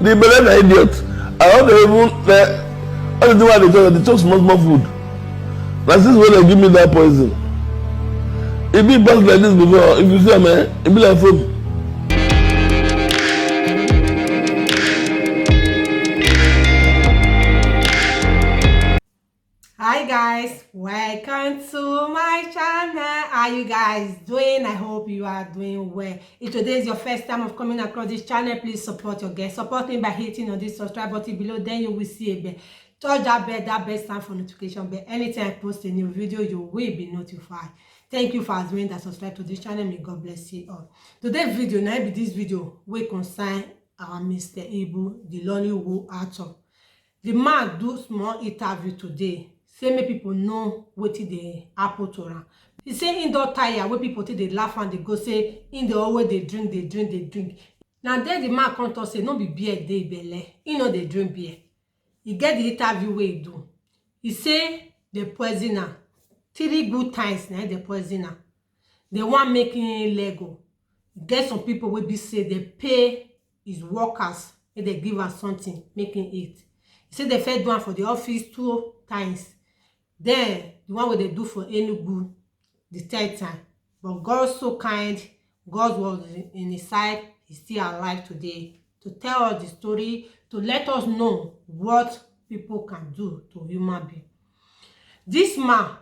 The belle na idiot. I don't even all the thing they talk small food. Na since when they give me that poison. It be pass like this before. If you see am, it be like foam. Hi guys, welcome to my channel. How you guys doing? I hope you are doing well. If today is your first time of coming across this channel, please support your guest. Support me by hitting on this subscribe button below, then you will see a bell. Touch that bell stand for notification bell. Anytime I post a new video, you will be notified. Thank you for doing that. Subscribe to this channel. May God bless you all. Today's video, now be this video will concern our Mr. Ibu, the Nollywood actor. The man do small interview today. Say make people know wetin dey happen to am. He say him don tire wey people take dey laugh and dey go say him dey always dey drink. Na then the man come talk say no be beer dey belle. He no dey drink beer. He get the interview wey he do. He say dey poison am 3 good times na dey poison am. They wan make him Lego. Get some people wey be say they pay his workers make they give am something make him eat. He say they first do am for the office 2 times. Then the one wey they do for Enugu the 3rd time. But God so kind, God was in his side. He's still alive today to tell us the story, to let us know what people can do to human being. This man,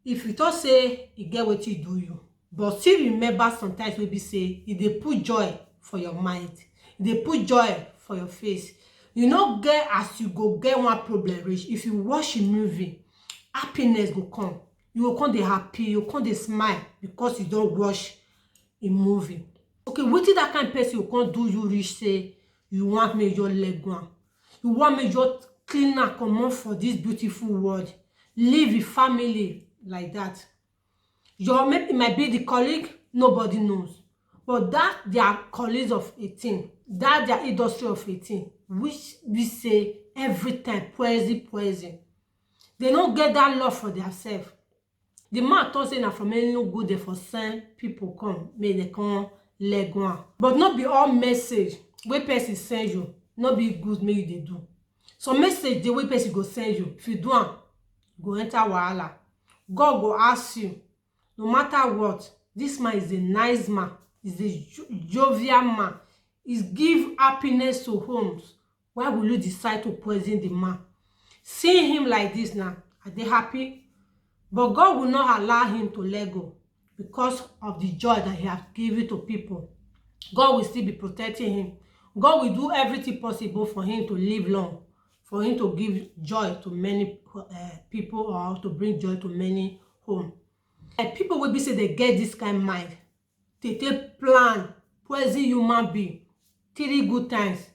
if you talk say he get what he do you, but still remember sometimes we be say he dey put joy for your mind, he dey put joy for your face. You no get as you go get one problem reach. If you watch a movie, happiness go come. You go come dey happy, you go come dey smile because you don't watch a movie. Okay, wetin that kind of person you come do you reach say you want make your leg go? You want make your clean and comot for this beautiful world, live with family like that. Your maybe it might be the colleague, nobody knows. But that their colleagues of 18, that their industry of 18, which we say every time poison. They don't get that love for themselves. The man thought say na from any no good they for send people come, may they come leg one. But not be all message wey person send you, not be good make you dey do. So message the way person go send you, if you do am, go enter wahala. God go ask you, no matter what, this man is a nice man, is a jovial man, is give happiness to homes. Why will you decide to poison the man? Seeing him like this now, are they happy? But God will not allow him to let go because of the joy that he has given to people. God will still be protecting him. God will do everything possible for him to live long, for him to give joy to many people, or to bring joy to many homes. People will be say they get this kind of mind. They take plan, poison human being 3 good times.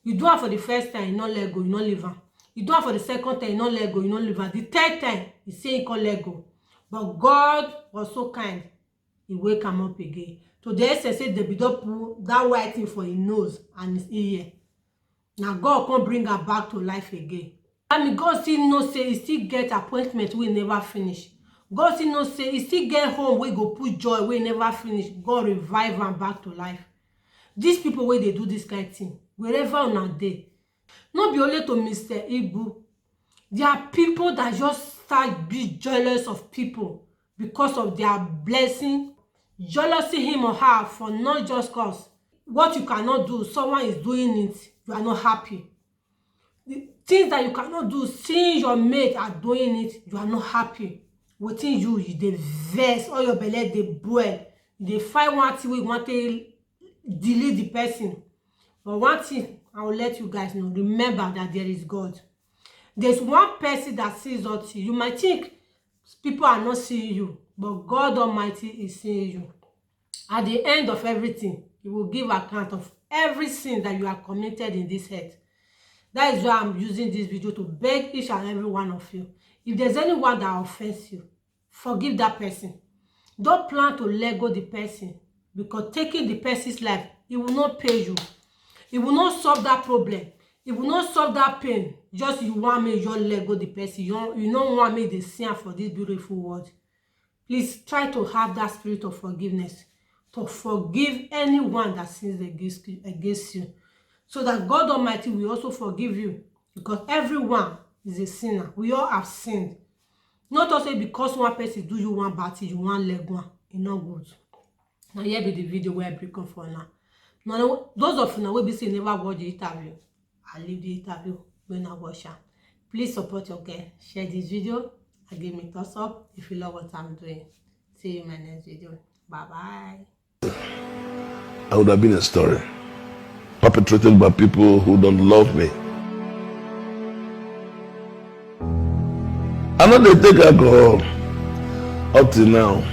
You do it for the first time, you not let go, you not leave am. You do it for the second time, you not let go, you not leave am. The 3rd time, you say you can't let go. But God was so kind, he wake him up again. To the essence say they be put that white thing for his nose and his ear. Now God can't bring her back to life again. I mean, God still know say he still get appointment we never finish. God still know say he still get home we go put joy we never finish. God revive him back to life. These people where they do this kind of thing, wherever on a day, not be only to Mr. Ibu. There are people that just start be jealous of people because of their blessing. Jealousy him or her for not just cause what you cannot do, someone is doing it, you are not happy. The things that you cannot do, seeing your mate are doing it, you are not happy. Within you dey vex, all your belly dey boil. You dey find one thing wey you want to delete the person. But one thing I will let you guys know, remember that there is God. There's one person that sees all to you. You might think people are not seeing you, but God Almighty is seeing you. At the end of everything, he will give account of every sin that you have committed in this earth. That is why I'm using this video to beg each and every one of you. If there's anyone that offends you, forgive that person. Don't plan to let go the person, because taking the person's life, it will not pay you. It will not solve that problem. It will not solve that pain. Just you want me, just let go the person. You don't want me to sin for this beautiful world. Please try to have that spirit of forgiveness, to forgive anyone that sins against you, so that God Almighty will also forgive you, because everyone is a sinner. We all have sinned. Not also because one person do you one bad thing, you one leg one, it's not good. Now here be the video where I break up for now. Now those of you now will be saying never watch the interview. I leave the interview when I watch it. Please support your girl. Share this video and give me a thumbs up if you love what I'm doing. See you in my next video. Bye bye. I would have been a story perpetrated by people who don't love me. I know they take alcohol up till now.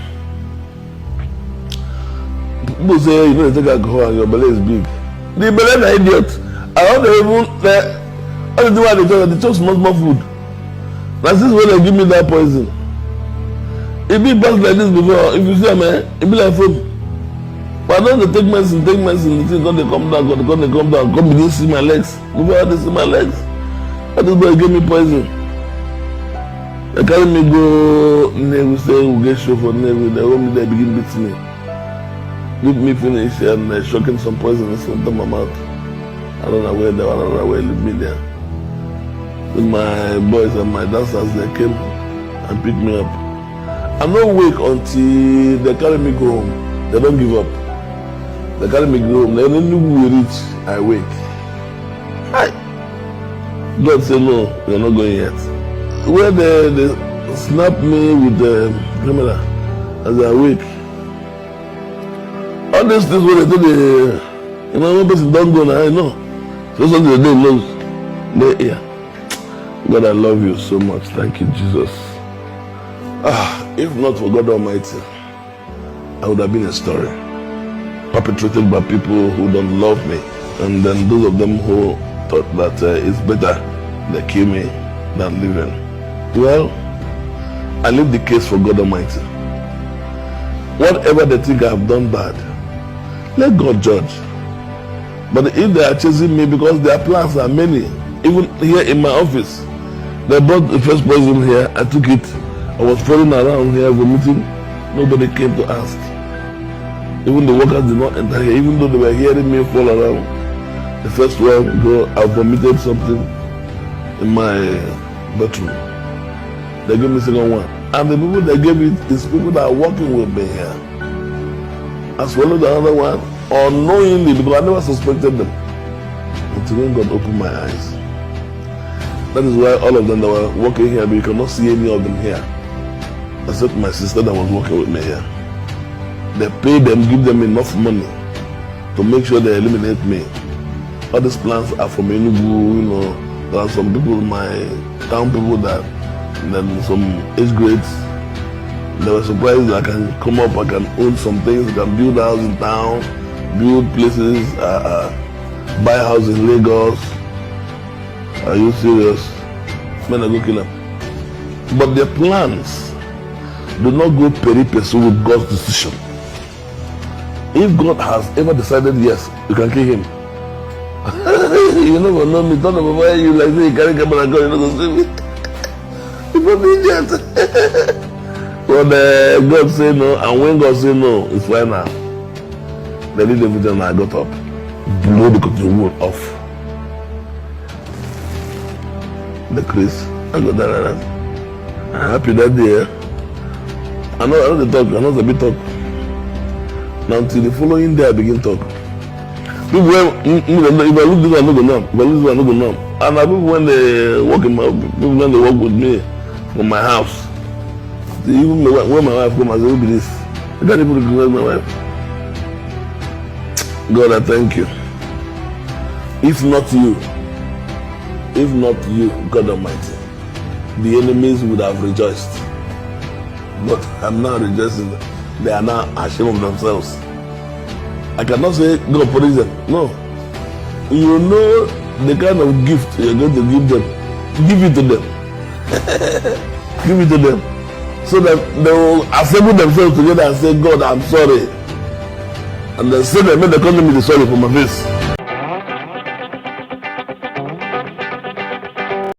People say you know they take alcohol and your belly is big. The belly are idiot. I don't even all the time they talk small food. Now this is when they give me that poison. It be bad like this before. If you see man, it be like food. But I don't take medicine, the thing when they come down, come begin see my legs. Before they see my legs. That is why they give me poison. They carry me go Nehru, say we get show for Nehru, they hold me there, begin beat me. Beat me finish and shocking some poison into my mouth. I don't know where they were, I don't know where they leave me there. With my boys and my dancers, they came and picked me up. I'm not awake until they carry me go home. They don't give up. They carry me go home. They don't know we reach, I wake. Hi. God said no, we're not going yet. Where they snap me with the camera as I wake. All these things where they do one person don't go now, I know. So something they lose. They here. God, I love you so much. Thank you, Jesus. If not for God Almighty, I would have been a story perpetrated by people who don't love me, and then those of them who thought that it's better they kill me than living. Well, I leave the case for God Almighty. Whatever they think I have done bad, let God judge. But if they are chasing me because their plans are many, even here in my office, they brought the first poison here, I took it, I was falling around here vomiting, nobody came to ask. Even the workers did not enter here, even though they were hearing me fall around. The first one, I vomited something in my bedroom. They gave me the second one. And the people that gave it is people that are working with me here. I swallowed another one unknowingly because I never suspected them until when God opened my eyes. That is why all of them that were working here, but you cannot see any of them here, except my sister that was working with me here. They pay them, give them enough money to make sure they eliminate me. All these plans are from Enugu, there are some people in my town, people that, and then some age grades, they were surprised that I can come up, I can own some things, I can build houses in town, build places, buy a house in Lagos. Are you serious? Man, I go kill them. But their plans do not go peri passu with God's decision. If God has ever decided, yes, you can kill him. You never know me, turn over where you like say you carry camera and God, you not gonna see me. You for me idiot. But God say no, and when God say no, it's final. They did everything and I got up. Blow the cotton wool off the crease. I got that. I'm happy that day. I know the talk, I know the bit talk. Now until the following day I begin talk. People when if I look this I no go numb. If I look this I no go numb. And I people when they work in my people when they work with me from my house. Even when my wife come, I say, who be this? I can't even recognize my wife. God, I thank you. If not you, God Almighty, the enemies would have rejoiced. But I'm now rejoicing. They are now ashamed of themselves. I cannot say God punish them. No. You know the kind of gift you're going to give them. Give it to them. Give it to them. So that they will assemble themselves together and say, God, I'm sorry. And then say they made the economy sorry for my face.